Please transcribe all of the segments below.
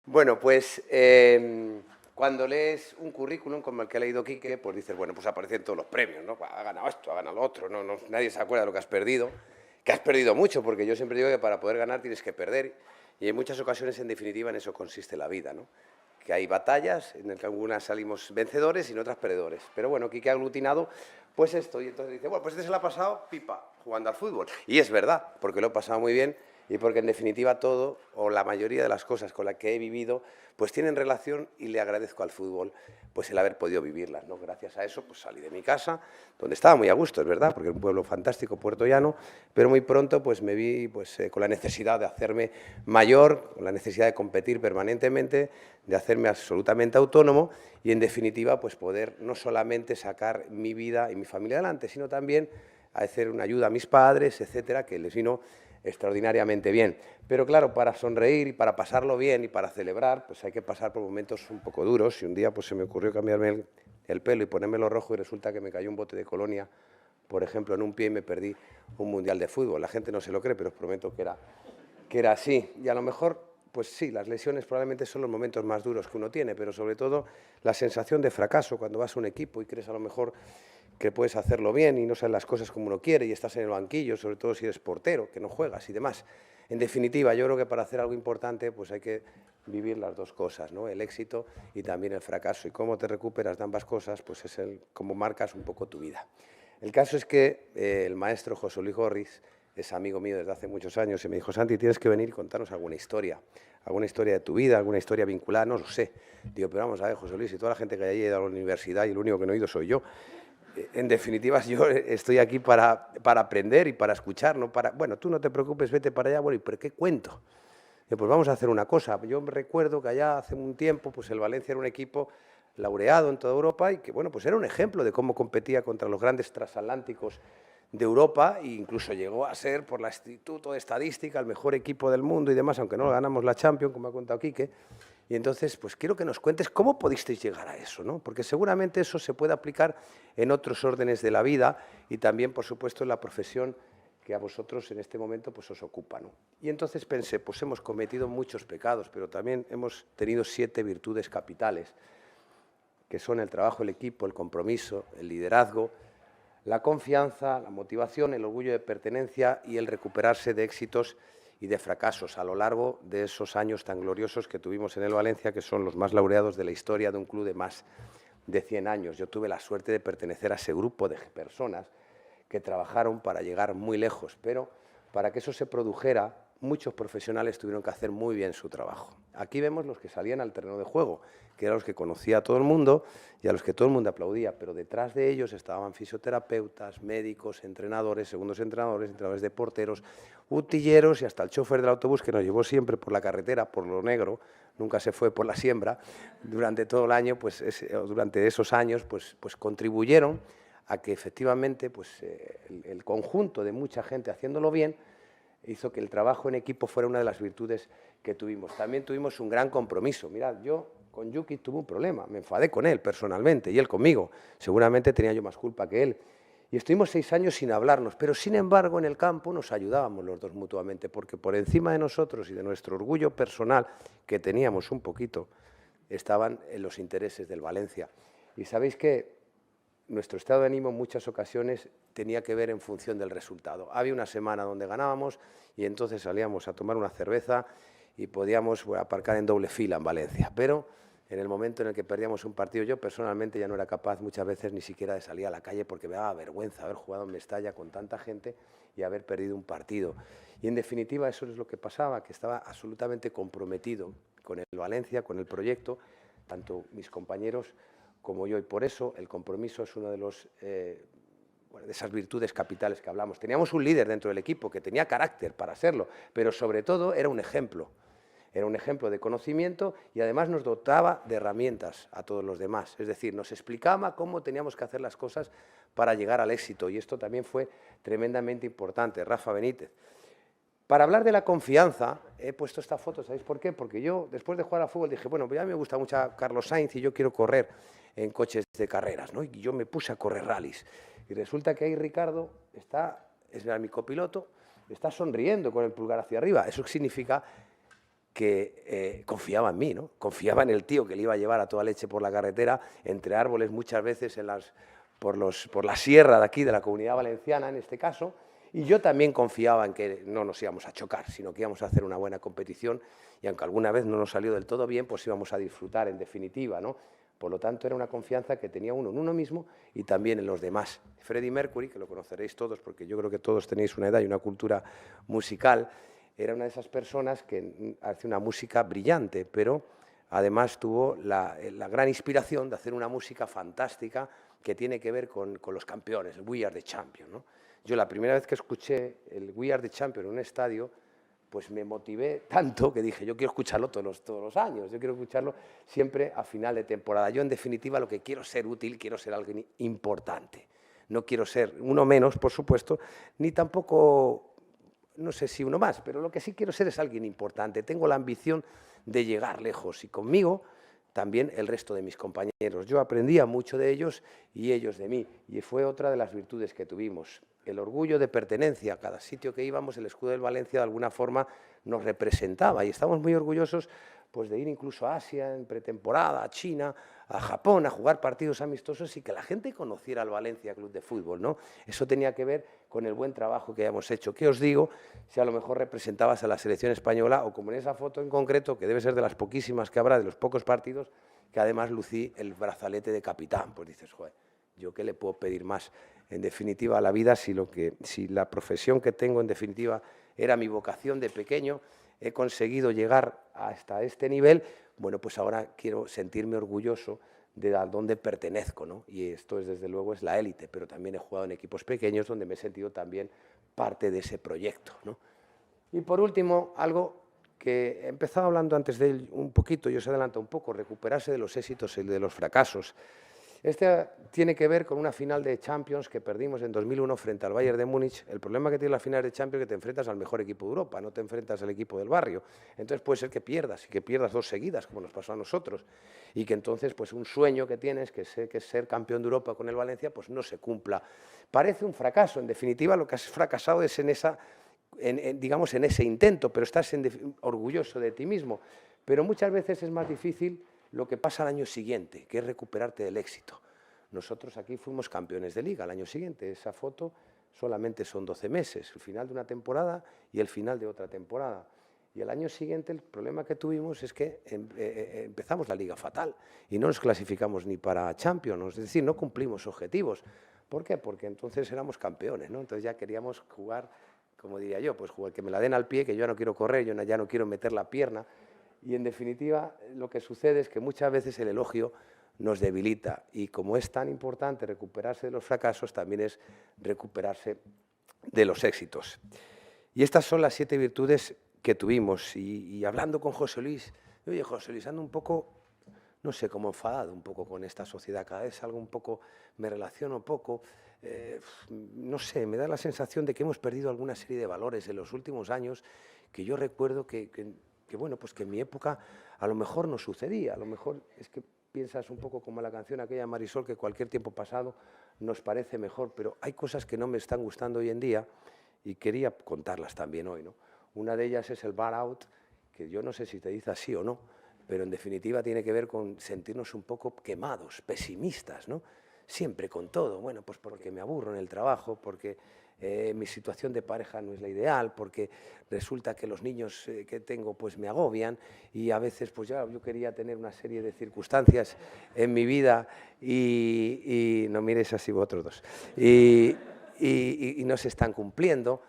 Bueno, pues cuando lees un currículum como el que ha leído Quique, pues dices, bueno, pues aparecen todos los premios, ¿no? Ha ganado esto, ha ganado lo otro, nadie se acuerda de lo que has perdido mucho, porque yo siempre digo que para poder ganar tienes que perder, y en muchas ocasiones, en definitiva, en eso consiste la vida, ¿no? Que hay batallas en las que algunas salimos vencedores y en otras perdedores. Pero bueno, Quique ha aglutinado pues esto, y entonces dice, bueno, pues este se lo ha pasado pipa, jugando al fútbol. Y es verdad, porque lo he pasado muy bien y porque en definitiva todo o la mayoría de las cosas con las que he vivido pues tienen relación y le agradezco al fútbol pues el haber podido vivirlas, ¿no? Gracias a eso pues salí de mi casa, donde estaba muy a gusto, es verdad, porque es un pueblo fantástico, Puerto Llano, pero muy pronto pues me vi pues con la necesidad de hacerme mayor, con la necesidad de competir permanentemente, de hacerme absolutamente autónomo y en definitiva pues poder no solamente sacar mi vida y mi familia adelante, sino también hacer una ayuda a mis padres, etcétera, que les vino extraordinariamente bien. Pero claro, para sonreír y para pasarlo bien y para celebrar, pues hay que pasar por momentos un poco duros. Y un día pues se me ocurrió cambiarme el pelo y ponérmelo rojo y resulta que me cayó un bote de colonia, por ejemplo, en un pie y me perdí un mundial de fútbol. La gente no se lo cree, pero os prometo que era así. Y a lo mejor, pues sí, las lesiones probablemente son los momentos más duros que uno tiene, pero sobre todo la sensación de fracaso cuando vas a un equipo y crees a lo mejor que puedes hacerlo bien y no salen las cosas como uno quiere y estás en el banquillo, sobre todo si eres portero, que no juegas y demás. En definitiva, yo creo que para hacer algo importante pues hay que vivir las dos cosas, ¿no? El éxito y también el fracaso. Y cómo te recuperas de ambas cosas, pues es cómo marcas un poco tu vida. El caso es que el maestro José Luis Gorris es amigo mío desde hace muchos años y me dijo, Santi, tienes que venir y contarnos alguna historia de tu vida, alguna historia vinculada, no lo sé. Digo, pero vamos a ver, José Luis, y toda la gente que haya ido a la universidad y el único que no ha ido soy yo. En definitiva, yo estoy aquí para aprender y para escuchar, no para... Bueno, tú no te preocupes, vete para allá, bueno, ¿y por qué cuento? Pues vamos a hacer una cosa. Yo recuerdo que allá hace un tiempo, pues el Valencia era un equipo laureado en toda Europa y que, bueno, pues era un ejemplo de cómo competía contra los grandes transatlánticos de Europa e incluso llegó a ser, por el Instituto de Estadística, el mejor equipo del mundo y demás, aunque no ganamos la Champions, como ha contado Quique. Y entonces, pues quiero que nos cuentes cómo pudisteis llegar a eso, ¿no? Porque seguramente eso se puede aplicar en otros órdenes de la vida y también, por supuesto, en la profesión que a vosotros en este momento pues os ocupa, ¿no? Y entonces pensé, pues hemos cometido muchos pecados, pero también hemos tenido 7 virtudes capitales, que son el trabajo, el equipo, el compromiso, el liderazgo, la confianza, la motivación, el orgullo de pertenencia y el recuperarse de éxitos y de fracasos a lo largo de esos años tan gloriosos que tuvimos en el Valencia, que son los más laureados de la historia de un club de más de 100 años. Yo tuve la suerte de pertenecer a ese grupo de personas que trabajaron para llegar muy lejos, pero para que eso se produjera, muchos profesionales tuvieron que hacer muy bien su trabajo. Aquí vemos los que salían al terreno de juego, que eran los que conocía a todo el mundo y a los que todo el mundo aplaudía, pero detrás de ellos estaban fisioterapeutas, médicos, entrenadores, segundos entrenadores de porteros, utilleros y hasta el chofer del autobús que nos llevó siempre por la carretera, por lo negro, nunca se fue por la siembra, durante todo el año, pues durante esos años, pues contribuyeron a que efectivamente pues, el conjunto de mucha gente haciéndolo bien hizo que el trabajo en equipo fuera una de las virtudes que tuvimos. También tuvimos un gran compromiso. Mirad, yo con Yuki tuve un problema, me enfadé con él personalmente y él conmigo. Seguramente tenía yo más culpa que él. Y estuvimos 6 años sin hablarnos, pero sin embargo en el campo nos ayudábamos los dos mutuamente, porque por encima de nosotros y de nuestro orgullo personal, que teníamos un poquito, estaban en los intereses del Valencia. Y sabéis que nuestro estado de ánimo en muchas ocasiones tenía que ver en función del resultado. Había una semana donde ganábamos y entonces salíamos a tomar una cerveza y podíamos aparcar en doble fila en Valencia. Pero en el momento en el que perdíamos un partido, yo personalmente ya no era capaz muchas veces ni siquiera de salir a la calle porque me daba vergüenza haber jugado en Mestalla con tanta gente y haber perdido un partido. Y en definitiva eso es lo que pasaba, que estaba absolutamente comprometido con el Valencia, con el proyecto, tanto mis compañeros como yo, y por eso el compromiso es uno de de esas virtudes capitales que hablamos. Teníamos un líder dentro del equipo que tenía carácter para serlo, pero sobre todo era un ejemplo de conocimiento y además nos dotaba de herramientas a todos los demás. Es decir, nos explicaba cómo teníamos que hacer las cosas para llegar al éxito y esto también fue tremendamente importante. Rafa Benítez. Para hablar de la confianza, he puesto esta foto, ¿sabéis por qué? Porque yo, después de jugar al fútbol, dije, bueno, pues ya me gusta mucho Carlos Sainz y yo quiero correr en coches de carreras, ¿no? Y yo me puse a correr rallies. Y resulta que ahí Ricardo es mi copiloto, está sonriendo con el pulgar hacia arriba. Eso significa que confiaba en mí, ¿no? Confiaba en el tío que le iba a llevar a toda leche por la carretera, entre árboles muchas veces por la sierra de aquí, de la Comunidad Valenciana en este caso, y yo también confiaba en que no nos íbamos a chocar, sino que íbamos a hacer una buena competición, y aunque alguna vez no nos salió del todo bien, pues íbamos a disfrutar en definitiva, ¿no? Por lo tanto, era una confianza que tenía uno en uno mismo y también en los demás. Freddie Mercury, que lo conoceréis todos, porque yo creo que todos tenéis una edad y una cultura musical, era una de esas personas que hace una música brillante, pero además tuvo la gran inspiración de hacer una música fantástica que tiene que ver con los campeones, el We Are the Champions, ¿no? Yo la primera vez que escuché el We Are the Champions en un estadio, pues me motivé tanto que dije, yo quiero escucharlo todos los años, yo quiero escucharlo siempre a final de temporada. Yo, en definitiva, lo que quiero es ser útil, quiero ser alguien importante. No quiero ser uno menos, por supuesto, ni tampoco, no sé si uno más, pero lo que sí quiero ser es alguien importante. Tengo la ambición de llegar lejos y conmigo también el resto de mis compañeros. Yo aprendía mucho de ellos y ellos de mí, y fue otra de las virtudes que tuvimos. El orgullo de pertenencia a cada sitio que íbamos, el escudo del Valencia de alguna forma nos representaba, y estamos muy orgullosos pues, de ir incluso a Asia en pretemporada, a China, a Japón, a jugar partidos amistosos y que la gente conociera al Valencia Club de Fútbol, ¿no? Eso tenía que ver con el buen trabajo que habíamos hecho. ¿Qué os digo si a lo mejor representabas a la selección española o, como en esa foto en concreto, que debe ser de las poquísimas que habrá, de los pocos partidos, que además lucí el brazalete de capitán? Pues dices, joder, ¿yo qué le puedo pedir más? En definitiva, a la vida, si la profesión que tengo, en definitiva, era mi vocación de pequeño, he conseguido llegar hasta este nivel, bueno, pues ahora quiero sentirme orgulloso de a dónde pertenezco, ¿no? Y esto, desde luego, es la élite, pero también he jugado en equipos pequeños donde me he sentido también parte de ese proyecto, ¿no? Y por último, algo que he empezado hablando antes de él un poquito, y os adelanto un poco, recuperarse de los éxitos y de los fracasos. Este tiene que ver con una final de Champions que perdimos en 2001 frente al Bayern de Múnich. El problema que tiene la final de Champions es que te enfrentas al mejor equipo de Europa, no te enfrentas al equipo del barrio. Entonces puede ser que pierdas, y que pierdas dos seguidas, como nos pasó a nosotros, y que entonces pues un sueño que tienes, que es ser campeón de Europa con el Valencia, pues no se cumpla. Parece un fracaso. En definitiva, lo que has fracasado es digamos, en ese intento, pero estás orgulloso de ti mismo. Pero muchas veces es más difícil lo que pasa al año siguiente, que es recuperarte del éxito. Nosotros aquí fuimos campeones de Liga al año siguiente. Esa foto solamente son 12 meses, el final de una temporada y el final de otra temporada. Y el año siguiente el problema que tuvimos es que empezamos la Liga fatal y no nos clasificamos ni para Champions, es decir, no cumplimos objetivos. ¿Por qué? Porque entonces éramos campeones, ¿no? Entonces ya queríamos jugar, como diría yo, pues jugar, que me la den al pie, que yo ya no quiero correr, yo ya no quiero meter la pierna. Y en definitiva, lo que sucede es que muchas veces el elogio nos debilita, y como es tan importante recuperarse de los fracasos, también es recuperarse de los éxitos. Y estas son las 7 virtudes que tuvimos. Y hablando con José Luis, oye, José Luis, ando un poco, no sé, como enfadado un poco con esta sociedad, cada vez algo un poco, me relaciono poco, no sé, me da la sensación de que hemos perdido alguna serie de valores en los últimos años que yo recuerdo que bueno, pues que en mi época a lo mejor no sucedía. A lo mejor es que piensas un poco como la canción aquella Marisol, que cualquier tiempo pasado nos parece mejor, pero hay cosas que no me están gustando hoy en día y quería contarlas también hoy, ¿no? Una de ellas es el bar out, que yo no sé si te dice así o no, pero en definitiva tiene que ver con sentirnos un poco quemados, pesimistas, ¿no? Siempre con todo. Bueno, pues porque me aburro en el trabajo, porque mi situación de pareja no es la ideal, porque resulta que los niños que tengo pues me agobian, y a veces pues yo quería tener una serie de circunstancias en mi vida y no miréis así vosotros dos, y no se están cumpliendo.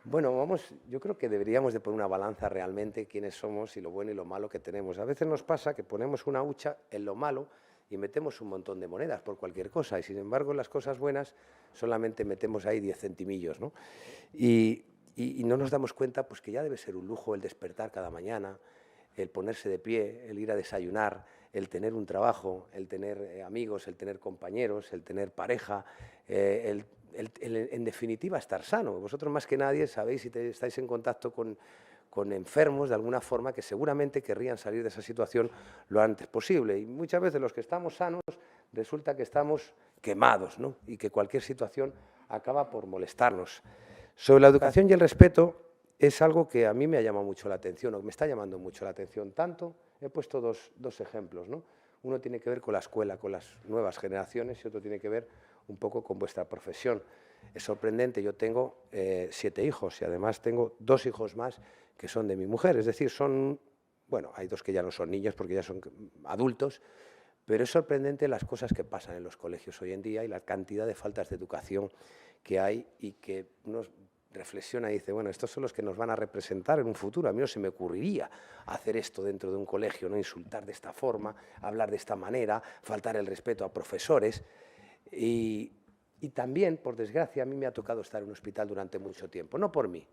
Bueno, yo creo que deberíamos de poner una balanza realmente quiénes somos y lo bueno y lo malo que tenemos. A veces nos pasa que ponemos una hucha en lo malo y metemos un montón de monedas por cualquier cosa, y sin embargo en las cosas buenas solamente metemos ahí 10 centimillos, ¿no? Y no nos damos cuenta pues que ya debe ser un lujo el despertar cada mañana, el ponerse de pie, el ir a desayunar, el tener un trabajo, el tener amigos, el tener compañeros, el tener pareja, en definitiva estar sano. Vosotros más que nadie sabéis, si estáis en contacto con enfermos de alguna forma, que seguramente querrían salir de esa situación lo antes posible. Y muchas veces los que estamos sanos resulta que estamos quemados, ¿no? Y que cualquier situación acaba por molestarnos. Sobre la educación y el respeto, es algo que a mí me ha llamado mucho la atención, o me está llamando mucho la atención. Tanto, he puesto dos ejemplos, ¿no? Uno tiene que ver con la escuela, con las nuevas generaciones, y otro tiene que ver un poco con vuestra profesión. Es sorprendente, yo tengo 7 hijos y además tengo 2 hijos más que son de mi mujer, es decir, son, bueno, hay 2 que ya no son niños porque ya son adultos, pero es sorprendente las cosas que pasan en los colegios hoy en día y la cantidad de faltas de educación que hay y que uno reflexiona y dice, bueno, estos son los que nos van a representar en un futuro. A mí no se me ocurriría hacer esto dentro de un colegio, no insultar de esta forma, hablar de esta manera, faltar el respeto a profesores. Y también, por desgracia, a mí me ha tocado estar en un hospital durante mucho tiempo, no por mí.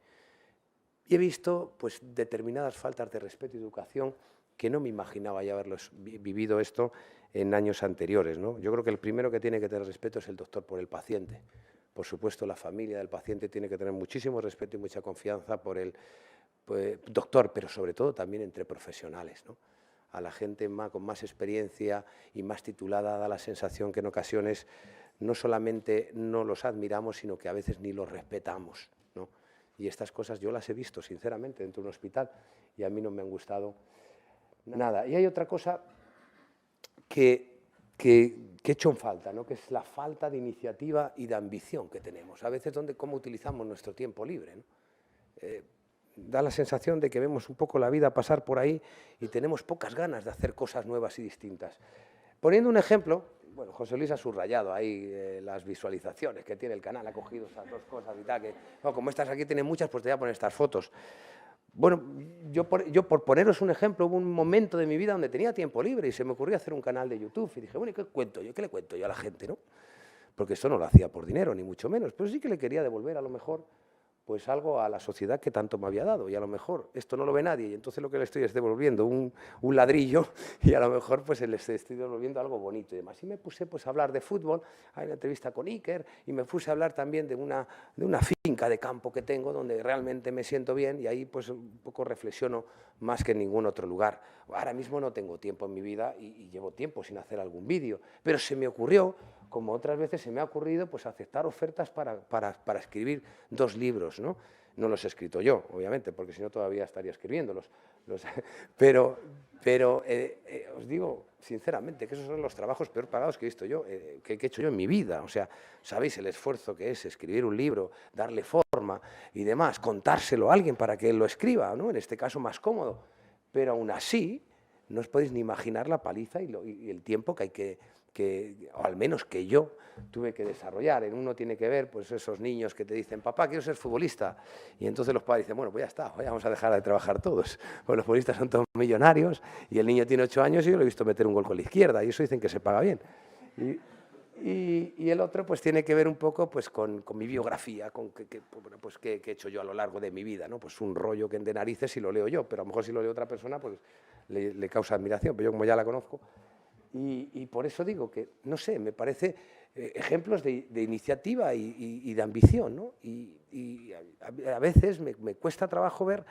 Y he visto pues, determinadas faltas de respeto y educación que no me imaginaba ya haberlos vivido esto en años anteriores, ¿no? Yo creo que el primero que tiene que tener respeto es el doctor por el paciente. Por supuesto, la familia del paciente tiene que tener muchísimo respeto y mucha confianza por el doctor, pero sobre todo también entre profesionales, ¿no? A la gente con más experiencia y más titulada da la sensación que en ocasiones no solamente no los admiramos, sino que a veces ni los respetamos, ¿no? Y estas cosas yo las he visto, sinceramente, dentro de un hospital y a mí no me han gustado nada. Y hay otra cosa que he hecho en falta, ¿no? Que es la falta de iniciativa y de ambición que tenemos. A veces, cómo utilizamos nuestro tiempo libre, ¿no? Da la sensación de que vemos un poco la vida pasar por ahí y tenemos pocas ganas de hacer cosas nuevas y distintas. Poniendo un ejemplo, bueno, José Luis ha subrayado ahí las visualizaciones que tiene el canal, ha cogido esas 2 cosas y tal, que no, como estas aquí tienen muchas, pues te voy a poner estas fotos. Bueno, yo por poneros un ejemplo, hubo un momento de mi vida donde tenía tiempo libre y se me ocurrió hacer un canal de YouTube y dije, bueno, ¿y qué cuento yo? ¿Qué le cuento yo a la gente, no? Porque esto no lo hacía por dinero, ni mucho menos, pero sí que le quería devolver a lo mejor pues algo a la sociedad que tanto me había dado y a lo mejor esto no lo ve nadie y entonces lo que le estoy es devolviendo un ladrillo y a lo mejor pues le estoy devolviendo algo bonito y demás. Y me puse pues a hablar de fútbol, hay una entrevista con Iker y me puse a hablar también de una finca de campo que tengo donde realmente me siento bien y ahí pues un poco reflexiono más que en ningún otro lugar. Ahora mismo no tengo tiempo en mi vida y llevo tiempo sin hacer algún vídeo, pero se me ocurrió, como otras veces se me ha ocurrido, pues aceptar ofertas para escribir 2 libros, ¿no? No los he escrito yo, obviamente, porque si no todavía estaría escribiéndolos. Pero os digo sinceramente que esos son los trabajos peor pagados que he visto yo, que he hecho yo en mi vida. O sea, sabéis el esfuerzo que es escribir un libro, darle forma y demás, contárselo a alguien para que él lo escriba, ¿no? En este caso más cómodo. Pero aún así, no os podéis ni imaginar la paliza y el tiempo que hay o al menos que yo tuve que desarrollar. En uno tiene que ver pues esos niños que te dicen, papá, quiero ser futbolista. Y entonces los padres dicen, bueno, pues ya está, vamos a dejar de trabajar todos. Pues los futbolistas son todos millonarios y el niño tiene 8 años y yo lo he visto meter un gol con la izquierda y eso dicen que se paga bien. Y el otro pues tiene que ver un poco pues con mi biografía, con qué he hecho yo a lo largo de mi vida, ¿no? Pues un rollo que de narices si lo leo yo, pero a lo mejor si lo lee otra persona pues le causa admiración, pero yo como ya la conozco. Y por eso digo que, no sé, me parece ejemplos de iniciativa y de ambición, ¿no? Y a veces me cuesta trabajo ver,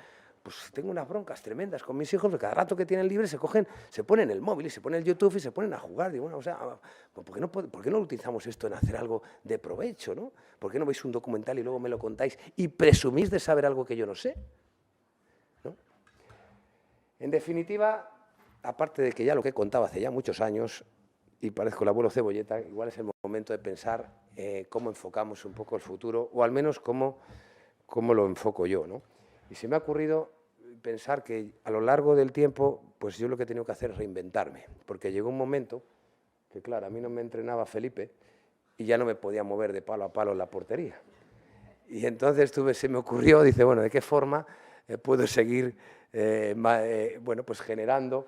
pues tengo unas broncas tremendas con mis hijos, que cada rato que tienen libre se ponen el móvil y se ponen el YouTube y se ponen a jugar. Digo, bueno, o sea, ¿por qué no utilizamos esto en hacer algo de provecho, ¿no? ¿Por qué no veis un documental y luego me lo contáis y presumís de saber algo que yo no sé? ¿No? En definitiva, aparte de que ya lo que he contado hace ya muchos años, y parezco el abuelo Cebolleta, igual es el momento de pensar cómo enfocamos un poco el futuro, o al menos cómo lo enfoco yo, ¿no? Y se me ha ocurrido pensar que a lo largo del tiempo, pues yo lo que he tenido que hacer es reinventarme, porque llegó un momento que, claro, a mí no me entrenaba Felipe y ya no me podía mover de palo a palo en la portería. Y entonces se me ocurrió, dice, bueno, ¿de qué forma puedo seguir bueno, pues generando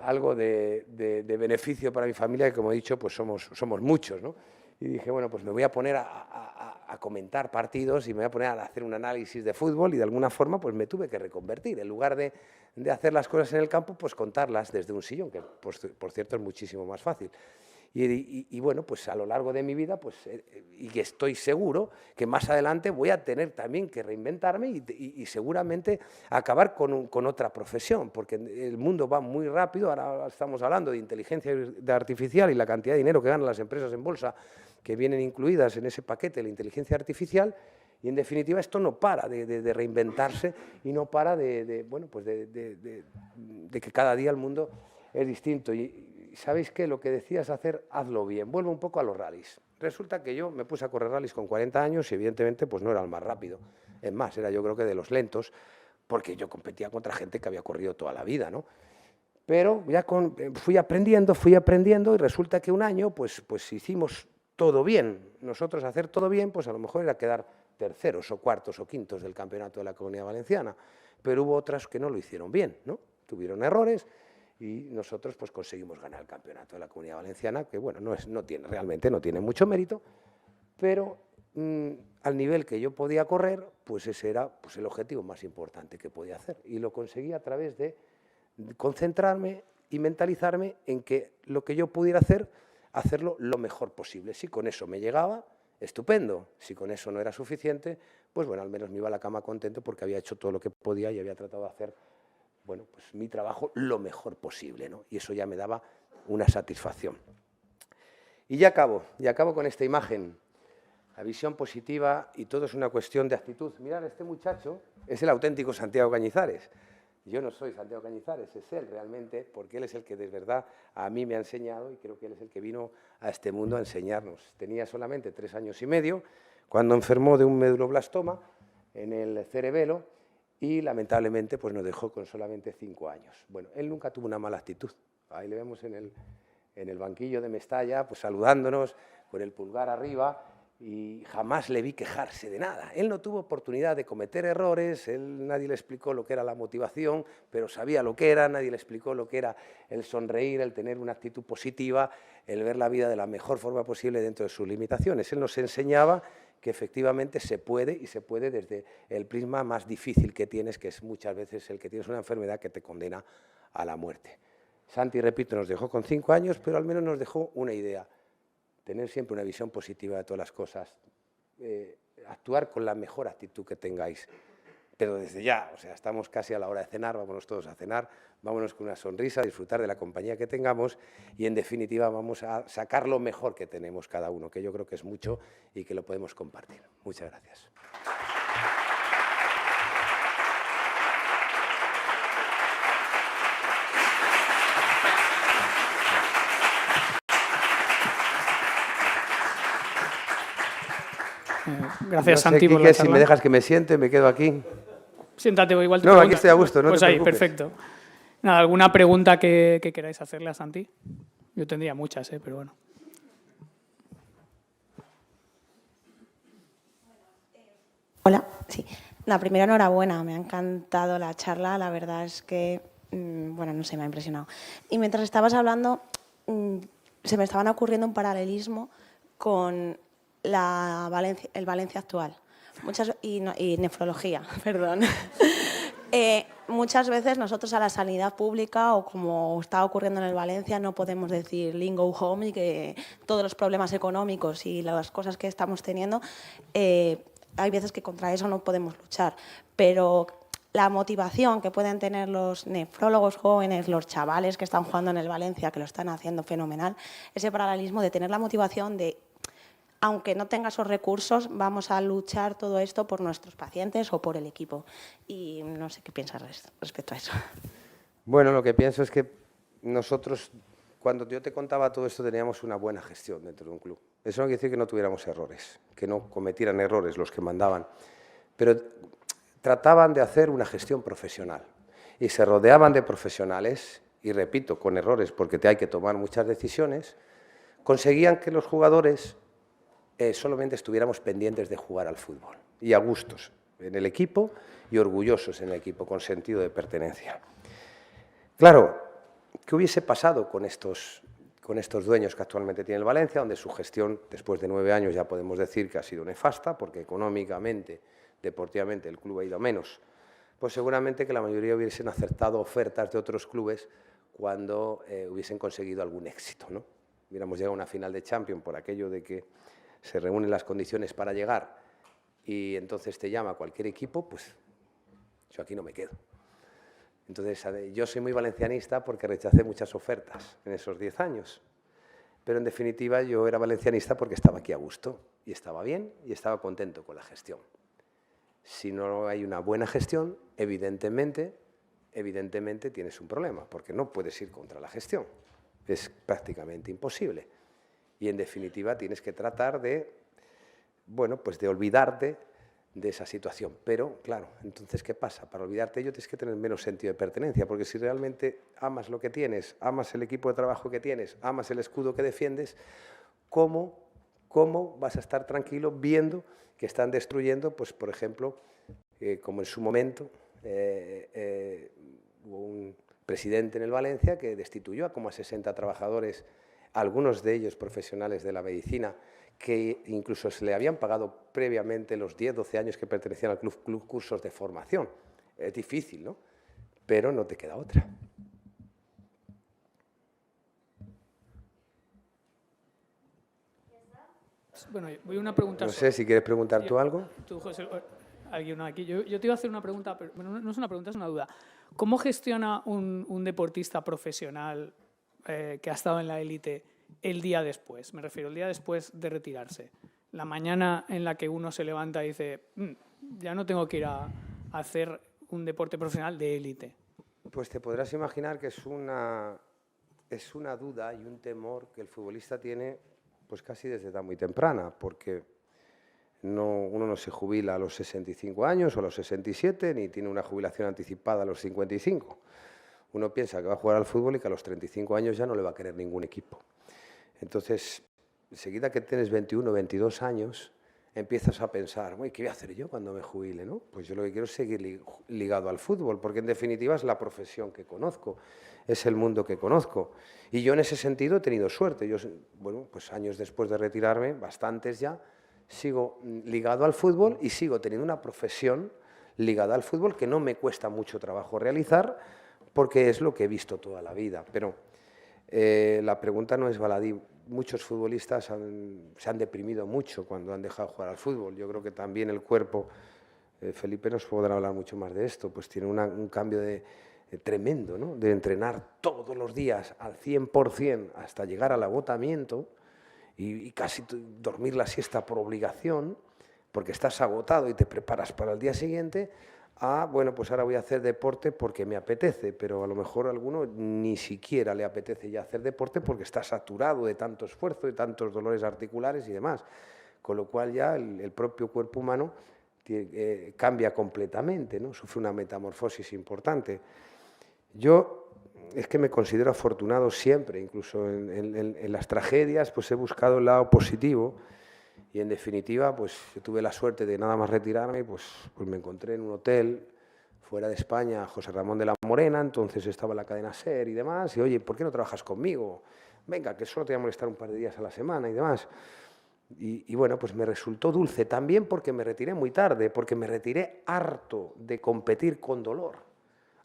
algo de beneficio para mi familia, que como he dicho, pues somos muchos, ¿no? Y dije, bueno, pues me voy a poner a comentar partidos y me voy a poner a hacer un análisis de fútbol y de alguna forma pues me tuve que reconvertir. En lugar de hacer las cosas en el campo, pues contarlas desde un sillón, que por cierto es muchísimo más fácil. Y bueno, pues a lo largo de mi vida, pues, y que estoy seguro que más adelante voy a tener también que reinventarme y seguramente acabar con otra profesión, porque el mundo va muy rápido. Ahora estamos hablando de inteligencia artificial y la cantidad de dinero que ganan las empresas en bolsa que vienen incluidas en ese paquete de la inteligencia artificial, Y en definitiva esto no para de reinventarse y no para bueno, pues de que cada día el mundo es distinto. Y ¿sabéis qué? Lo que decías hacer, hazlo bien. Vuelvo un poco a los rallies. Resulta que yo me puse a correr rallies con 40 años y evidentemente pues no era el más rápido. Es más, era yo creo que de los lentos, porque yo competía contra gente que había corrido toda la vida, ¿no? Pero ya fui aprendiendo y resulta que un año pues hicimos todo bien. Nosotros hacer todo bien, pues a lo mejor era quedar terceros o cuartos o quintos del campeonato de la Comunidad Valenciana, pero hubo otras que no lo hicieron bien, ¿no? Tuvieron errores y nosotros pues conseguimos ganar el campeonato de la Comunidad Valenciana, que bueno, realmente no tiene mucho mérito, pero al nivel que yo podía correr, pues ese era pues, el objetivo más importante que podía hacer y lo conseguí a través de concentrarme y mentalizarme en que lo que yo pudiera hacer, hacerlo lo mejor posible. Si con eso me llegaba, estupendo. Si con eso no era suficiente, pues bueno, al menos me iba a la cama contento porque había hecho todo lo que podía y había tratado de hacer, bueno, pues mi trabajo lo mejor posible, ¿no? Y eso ya me daba una satisfacción. Y ya acabo con esta imagen. La visión positiva y todo es una cuestión de actitud. Mirad, este muchacho es el auténtico Santiago Cañizares. Yo no soy Santiago Cañizares, es él realmente, porque él es el que de verdad a mí me ha enseñado y creo que él es el que vino a este mundo a enseñarnos. Tenía solamente 3 años y medio cuando enfermó de un meduloblastoma en el cerebelo y lamentablemente pues nos dejó con solamente 5 años. Bueno, él nunca tuvo una mala actitud. Ahí le vemos en el banquillo de Mestalla, pues saludándonos con el pulgar arriba, y jamás le vi quejarse de nada. Él no tuvo oportunidad de cometer errores, nadie le explicó lo que era la motivación, pero sabía lo que era, nadie le explicó lo que era el sonreír, el tener una actitud positiva, el ver la vida de la mejor forma posible dentro de sus limitaciones. Él nos enseñaba que efectivamente se puede, y se puede desde el prisma más difícil que tienes, que es muchas veces el que tienes una enfermedad que te condena a la muerte. Santi, repito, nos dejó con 5 años, pero al menos nos dejó una idea. Tener siempre una visión positiva de todas las cosas, actuar con la mejor actitud que tengáis. Pero desde ya, o sea, estamos casi a la hora de cenar, vámonos todos a cenar, vámonos con una sonrisa, a disfrutar de la compañía que tengamos y, en definitiva, vamos a sacar lo mejor que tenemos cada uno, que yo creo que es mucho y que lo podemos compartir. Muchas gracias. Gracias, no sé, Santi, por Quique, la charla. si me dejas que me siente, me quedo aquí. Siéntate, igual te No, pregunta. aquí estoy a gusto, no pues te ahí, preocupes. perfecto. Nada, ¿alguna pregunta que queráis hacerle a Santi? Yo tendría muchas, pero bueno. Hola, sí. La primera, enhorabuena, me ha encantado la charla, la verdad es que, bueno, no sé, me ha impresionado. Y mientras estabas hablando, se me estaban ocurriendo un paralelismo con el Valencia actual y nefrología, perdón. Muchas veces nosotros a la sanidad pública, o como está ocurriendo en el Valencia, no podemos decir "Lin, go home", y que todos los problemas económicos y las cosas que estamos teniendo, hay veces que contra eso no podemos luchar, pero la motivación que pueden tener los nefrólogos jóvenes, los chavales que están jugando en el Valencia, que lo están haciendo fenomenal, ese paralelismo de tener la motivación de, aunque no tenga esos recursos, vamos a luchar todo esto por nuestros pacientes o por el equipo. Y no sé qué piensas respecto a eso. Bueno, lo que pienso es que nosotros, cuando yo te contaba todo esto, teníamos una buena gestión dentro de un club. Eso no quiere decir que no tuviéramos errores, que no cometieran errores los que mandaban, pero trataban de hacer una gestión profesional y se rodeaban de profesionales, y repito, con errores porque hay que tomar muchas decisiones, conseguían que los jugadores solamente estuviéramos pendientes de jugar al fútbol y a gustos en el equipo y orgullosos en el equipo, con sentido de pertenencia. Claro, ¿qué hubiese pasado con estos dueños que actualmente tiene el Valencia, donde su gestión, después de 9 años, ya podemos decir que ha sido nefasta, porque económicamente, deportivamente, el club ha ido a menos? Pues seguramente que la mayoría hubiesen aceptado ofertas de otros clubes cuando hubiesen conseguido algún éxito, ¿no? Hubiéramos llegado a una final de Champions por aquello de que se reúnen las condiciones para llegar y entonces te llama cualquier equipo, pues yo aquí no me quedo. Entonces, yo soy muy valencianista porque rechacé muchas ofertas en esos 10 años, pero en definitiva yo era valencianista porque estaba aquí a gusto y estaba bien y estaba contento con la gestión. Si no hay una buena gestión, evidentemente tienes un problema, porque no puedes ir contra la gestión. Es prácticamente imposible. Y en definitiva tienes que tratar de, bueno, pues de olvidarte de esa situación. Pero, claro, entonces, ¿qué pasa? Para olvidarte de ello tienes que tener menos sentido de pertenencia, porque si realmente amas lo que tienes, amas el equipo de trabajo que tienes, amas el escudo que defiendes, ¿cómo vas a estar tranquilo viendo que están destruyendo, pues, por ejemplo, como en su momento hubo un presidente en el Valencia que destituyó a como a 60 trabajadores, algunos de ellos profesionales de la medicina, que incluso se le habían pagado previamente los 10, 12 años que pertenecían al club cursos de formación. Es difícil, ¿no? Pero no te queda otra. Bueno, voy a una pregunta. No sé si quieres preguntar tú algo. Tú, José, alguien aquí. Yo te iba a hacer una pregunta, pero bueno, no es una pregunta, es una duda. ¿Cómo gestiona un deportista profesional que ha estado en la élite el día después? Me refiero, el día después de retirarse. La mañana en la que uno se levanta y dice, ya no tengo que ir a hacer un deporte profesional de élite. Pues te podrás imaginar que es una duda y un temor que el futbolista tiene pues casi desde edad muy temprana, porque uno no se jubila a los 65 años o a los 67, ni tiene una jubilación anticipada a los 55. Uno piensa que va a jugar al fútbol y que a los 35 años ya no le va a querer ningún equipo. Entonces, enseguida que tienes 21, 22 años, empiezas a pensar, ¿qué voy a hacer yo cuando me jubile? ¿No? Pues yo lo que quiero es seguir ligado al fútbol, porque en definitiva es la profesión que conozco, es el mundo que conozco. Y yo en ese sentido he tenido suerte. Yo, bueno, pues años después de retirarme, bastantes ya, sigo ligado al fútbol y sigo teniendo una profesión ligada al fútbol que no me cuesta mucho trabajo realizar, porque es lo que he visto toda la vida. Pero la pregunta no es baladí. Muchos futbolistas se han deprimido mucho cuando han dejado de jugar al fútbol. Yo creo que también el cuerpo, Felipe nos podrá hablar mucho más de esto, pues tiene un cambio tremendo, ¿no? De entrenar todos los días al 100% hasta llegar al agotamiento y casi dormir la siesta por obligación, porque estás agotado y te preparas para el día siguiente, bueno, pues ahora voy a hacer deporte porque me apetece, pero a lo mejor a alguno ni siquiera le apetece ya hacer deporte porque está saturado de tanto esfuerzo, de tantos dolores articulares y demás. Con lo cual ya el propio cuerpo humano cambia completamente, ¿no? Sufre una metamorfosis importante. Yo es que me considero afortunado siempre, incluso en las tragedias, pues he buscado el lado positivo. Y en definitiva, pues yo tuve la suerte de nada más retirarme, pues me encontré en un hotel fuera de España, José Ramón de la Morena, entonces estaba en la cadena SER y demás, y oye, ¿por qué no trabajas conmigo? Venga, que solo te voy a molestar un par de días a la semana y demás. Y bueno, pues me resultó dulce también porque me retiré muy tarde, porque me retiré harto de competir con dolor,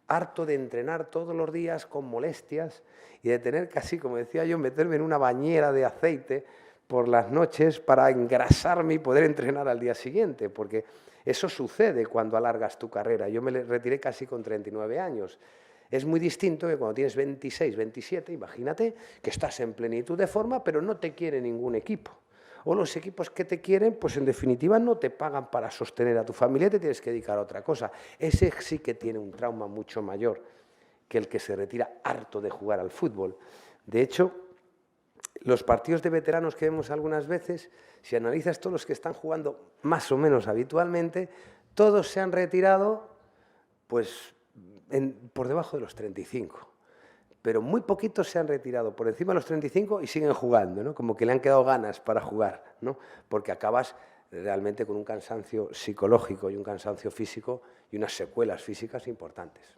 harto de entrenar todos los días con molestias y de tener casi, como decía yo, meterme en una bañera de aceite por las noches para engrasarme y poder entrenar al día siguiente, porque eso sucede cuando alargas tu carrera. Yo me retiré casi con 39 años. Es muy distinto que cuando tienes 26, 27, imagínate que estás en plenitud de forma, pero no te quiere ningún equipo. O los equipos que te quieren, pues en definitiva no te pagan para sostener a tu familia, te tienes que dedicar a otra cosa. Ese sí que tiene un trauma mucho mayor que el que se retira harto de jugar al fútbol. De hecho, los partidos de veteranos que vemos algunas veces, si analizas todos los que están jugando más o menos habitualmente, todos se han retirado pues, por debajo de los 35. Pero muy poquitos se han retirado por encima de los 35 y siguen jugando, ¿no? Como que le han quedado ganas para jugar, ¿no? Porque acabas realmente con un cansancio psicológico y un cansancio físico y unas secuelas físicas importantes.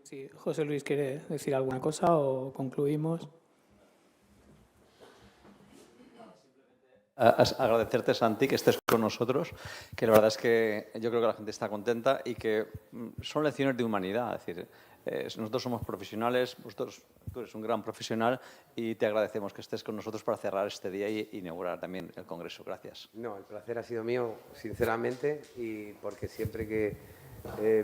Sí, José Luis, ¿quiere decir alguna cosa o concluimos? Agradecerte, Santi, que estés con nosotros, que la verdad es que yo creo que la gente está contenta y que son lecciones de humanidad. Es decir, nosotros somos profesionales, tú eres un gran profesional y te agradecemos que estés con nosotros para cerrar este día y inaugurar también el Congreso. Gracias. No, el placer ha sido mío, sinceramente, y porque siempre que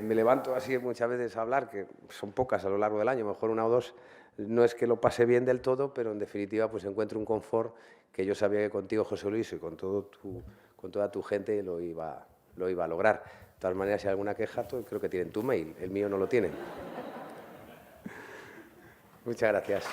me levanto así muchas veces a hablar, que son pocas a lo largo del año, mejor una o dos, no es que lo pase bien del todo, pero en definitiva pues encuentro un confort que yo sabía que contigo, José Luis, y con con toda tu gente lo iba a lograr. De todas maneras, si hay alguna queja, pues creo que tienen tu mail. El mío no lo tienen. Muchas gracias.